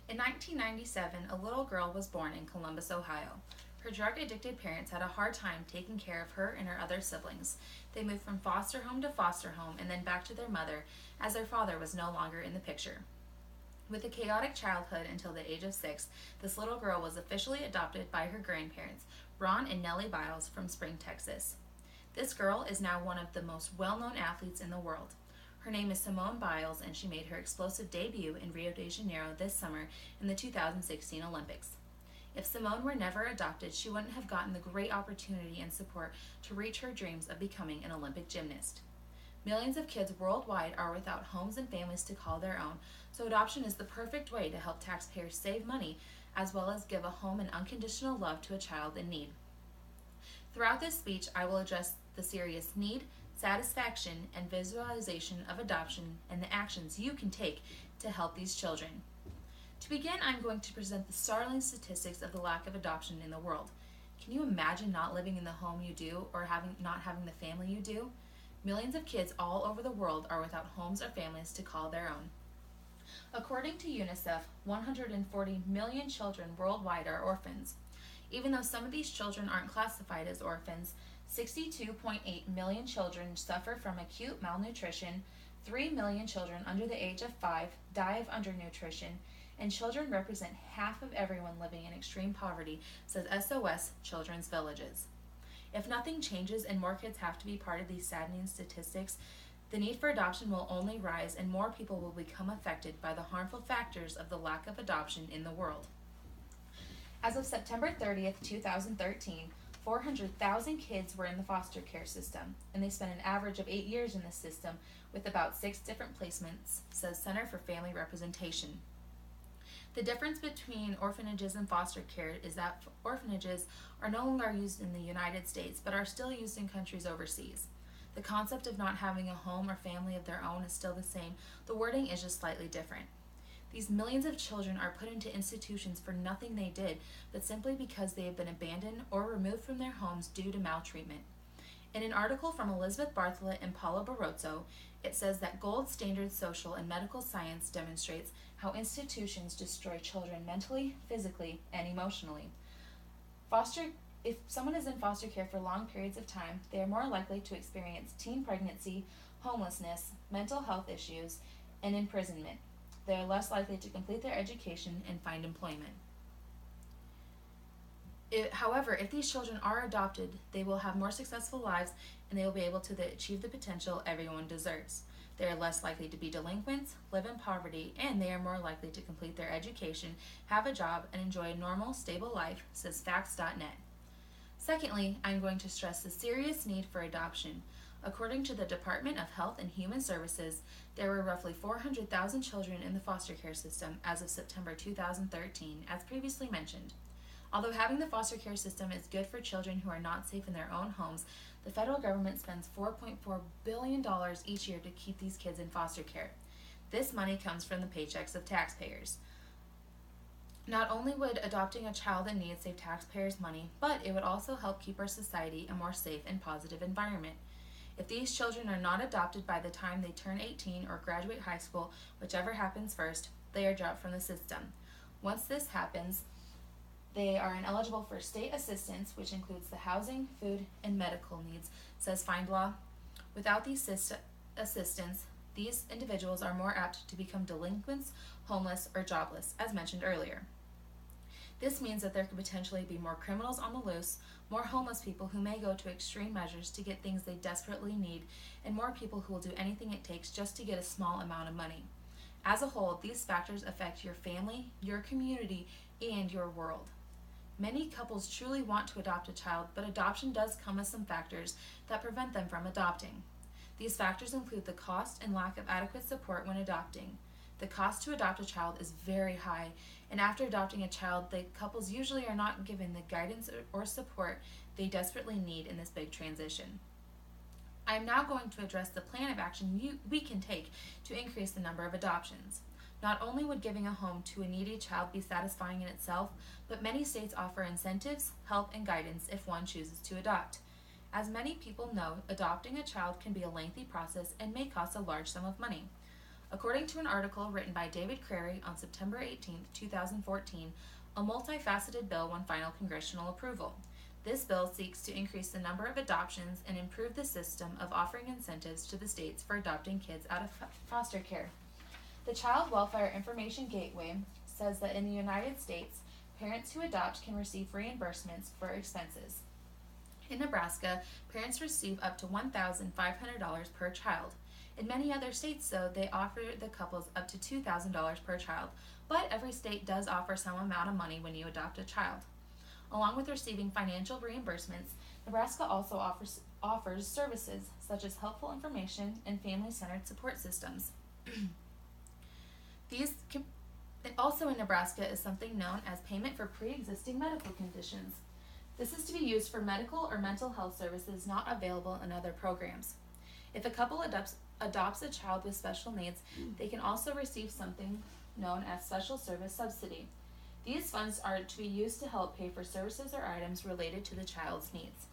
In 1997, a little girl was born in Columbus, Ohio. Her drug-addicted parents had a hard time taking care of her and her other siblings. They moved from foster home to foster home and then back to their mother, as their father was no longer in the picture. With a chaotic childhood until the age of 6, this little girl was officially adopted by her grandparents, Ron and Nellie Biles from Spring, Texas. This girl is now one of the most well-known athletes in the world. Her name is Simone Biles, and she made her explosive debut in Rio de Janeiro this summer in the 2016 Olympics. If Simone were never adopted, she wouldn't have gotten the great opportunity and support to reach her dreams of becoming an Olympic gymnast. Millions of kids worldwide are without homes and families to call their own, so adoption is the perfect way to help taxpayers save money as well as give a home and unconditional love to a child in need. Throughout this speech, I will address the serious need, satisfaction, and visualization of adoption and the actions you can take to help these children. To begin, I'm going to present the startling statistics of the lack of adoption in the world. Can you imagine not living in the home you do or not having the family you do? Millions of kids all over the world are without homes or families to call their own. According to UNICEF, 140 million children worldwide are orphans. Even though some of these children aren't classified as orphans, 62.8 million children suffer from acute malnutrition, 3 million children under the age of 5 die of undernutrition, and children represent half of everyone living in extreme poverty, says SOS Children's Villages. If nothing changes and more kids have to be part of these saddening statistics, the need for adoption will only rise and more people will become affected by the harmful factors of the lack of adoption in the world. As of September 30th, 2013, 400,000 kids were in the foster care system, and they spent an average of 8 years in the system with about 6 different placements, says Center for Family Representation. The difference between orphanages and foster care is that orphanages are no longer used in the United States, but are still used in countries overseas. The concept of not having a home or family of their own is still the same. The wording is just slightly different. These millions of children are put into institutions for nothing they did, but simply because they have been abandoned or removed from their homes due to maltreatment. In an article from Elizabeth Bartholet and Paula Barroso, it says that gold standard social and medical science demonstrates how institutions destroy children mentally, physically, and emotionally. If someone is in foster care for long periods of time, they are more likely to experience teen pregnancy, homelessness, mental health issues, and imprisonment. They are less likely to complete their education and find employment. However, if these children are adopted, they will have more successful lives and they will be able to achieve the potential everyone deserves. They are less likely to be delinquents, live in poverty, and they are more likely to complete their education, have a job, and enjoy a normal, stable life, says Facts.net. Secondly, I'm going to stress the serious need for adoption. According to the Department of Health and Human Services, there were roughly 400,000 children in the foster care system as of September 2013, as previously mentioned. Although having the foster care system is good for children who are not safe in their own homes, the federal government spends $4.4 billion each year to keep these kids in foster care. This money comes from the paychecks of taxpayers. Not only would adopting a child in need save taxpayers money, but it would also help keep our society a more safe and positive environment. If these children are not adopted by the time they turn 18 or graduate high school, whichever happens first, they are dropped from the system. Once this happens, they are ineligible for state assistance, which includes the housing, food, and medical needs, says FindLaw. Without these assistance, these individuals are more apt to become delinquents, homeless, or jobless, as mentioned earlier. This means that there could potentially be more criminals on the loose, more homeless people who may go to extreme measures to get things they desperately need, and more people who will do anything it takes just to get a small amount of money. As a whole, these factors affect your family, your community, and your world. Many couples truly want to adopt a child, but adoption does come with some factors that prevent them from adopting. These factors include the cost and lack of adequate support when adopting. The cost to adopt a child is very high, and after adopting a child, the couples usually are not given the guidance or support they desperately need in this big transition. I am now going to address the plan of action we can take to increase the number of adoptions. Not only would giving a home to a needy child be satisfying in itself, but many states offer incentives, help, and guidance if one chooses to adopt. As many people know, adopting a child can be a lengthy process and may cost a large sum of money. According to an article written by David Crary on September 18, 2014, a multifaceted bill won final congressional approval. This bill seeks to increase the number of adoptions and improve the system of offering incentives to the states for adopting kids out of foster care. The Child Welfare Information Gateway says that in the United States, parents who adopt can receive reimbursements for expenses. In Nebraska, parents receive up to $1,500 per child. In many other states, though, they offer the couples up to $2,000 per child, but every state does offer some amount of money when you adopt a child. Along with receiving financial reimbursements, Nebraska also offers services such as helpful information and family-centered support systems. Also in Nebraska is something known as payment for pre-existing medical conditions. This is to be used for medical or mental health services not available in other programs. If a couple adopts a child with special needs, they can also receive something known as special service subsidy. These funds are to be used to help pay for services or items related to the child's needs.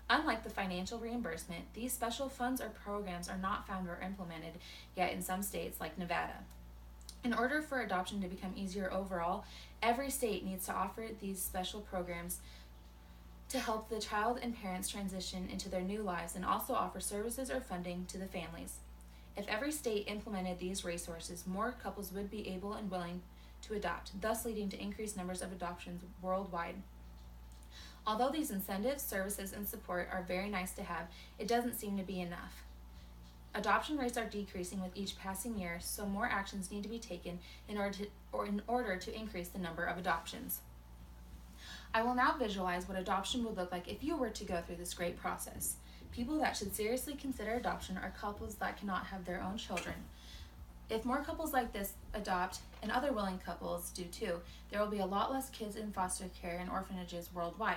Unlike the financial reimbursement, these special funds or programs are not found or implemented yet in some states like Nevada. In order for adoption to become easier overall, every state needs to offer these special programs to help the child and parents transition into their new lives and also offer services or funding to the families. If every state implemented these resources, more couples would be able and willing to adopt, thus leading to increased numbers of adoptions worldwide. Although these incentives, services, and support are very nice to have, it doesn't seem to be enough. Adoption rates are decreasing with each passing year, so more actions need to be taken in order to increase the number of adoptions. I will now visualize what adoption would look like if you were to go through this great process. People that should seriously consider adoption are couples that cannot have their own children. If more couples like this adopt, and other willing couples do too, there will be a lot less kids in foster care and orphanages worldwide.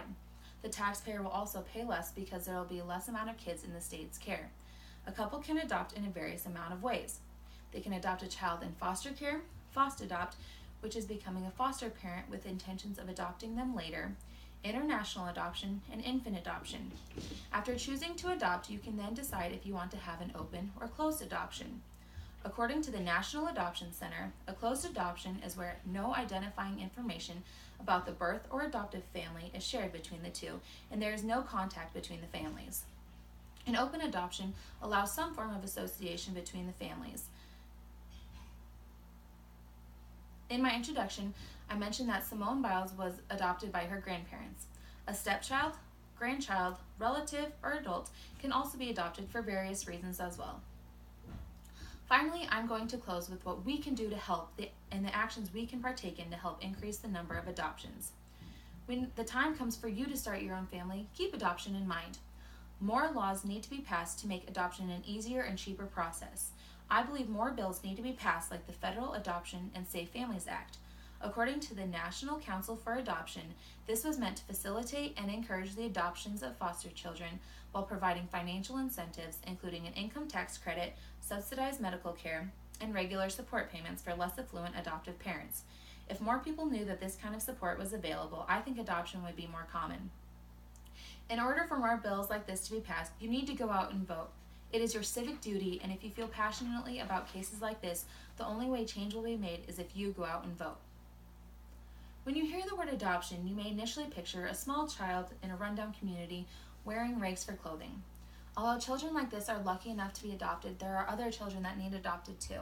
The taxpayer will also pay less because there will be less amount of kids in the state's care. A couple can adopt in a various amount of ways. They can adopt a child in foster care, foster-adopt, which is becoming a foster parent with intentions of adopting them later, international adoption, and infant adoption. After choosing to adopt, you can then decide if you want to have an open or closed adoption. According to the National Adoption Center, a closed adoption is where no identifying information about the birth or adoptive family is shared between the two, and there is no contact between the families. An open adoption allows some form of association between the families. In my introduction, I mentioned that Simone Biles was adopted by her grandparents. A stepchild, grandchild, relative, or adult can also be adopted for various reasons as well. Finally, I'm going to close with what we can do to help and the actions we can partake in to help increase the number of adoptions. When the time comes for you to start your own family, keep adoption in mind. More laws need to be passed to make adoption an easier and cheaper process. I believe more bills need to be passed like the Federal Adoption and Safe Families Act. According to the National Council for Adoption, this was meant to facilitate and encourage the adoptions of foster children while providing financial incentives, including an income tax credit, subsidized medical care, and regular support payments for less affluent adoptive parents. If more people knew that this kind of support was available, I think adoption would be more common. In order for more bills like this to be passed, you need to go out and vote. It is your civic duty, and if you feel passionately about cases like this, the only way change will be made is if you go out and vote. When you hear the word adoption, you may initially picture a small child in a rundown community wearing rags for clothing. Although children like this are lucky enough to be adopted, there are other children that need adopted too.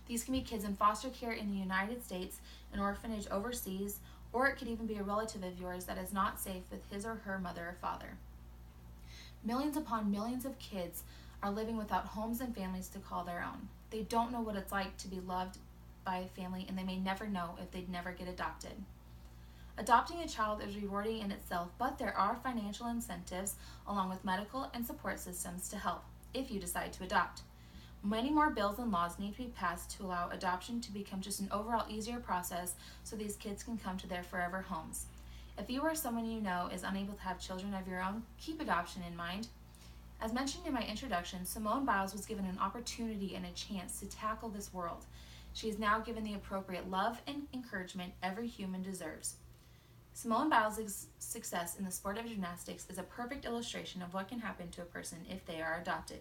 These can be kids in foster care in the United States, an orphanage overseas, or it could even be a relative of yours that is not safe with his or her mother or father. Millions upon millions of kids are living without homes and families to call their own. They don't know what it's like to be loved by a family, and they may never know if they'd never get adopted. Adopting a child is rewarding in itself, but there are financial incentives along with medical and support systems to help if you decide to adopt. Many more bills and laws need to be passed to allow adoption to become just an overall easier process so these kids can come to their forever homes. If you or someone you know is unable to have children of your own, keep adoption in mind. As mentioned in my introduction, Simone Biles was given an opportunity and a chance to tackle this world. She is now given the appropriate love and encouragement every human deserves. Simone Biles' success in the sport of gymnastics is a perfect illustration of what can happen to a person if they are adopted.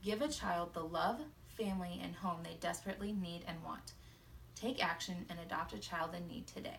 Give a child the love, family, and home they desperately need and want. Take action and adopt a child in need today.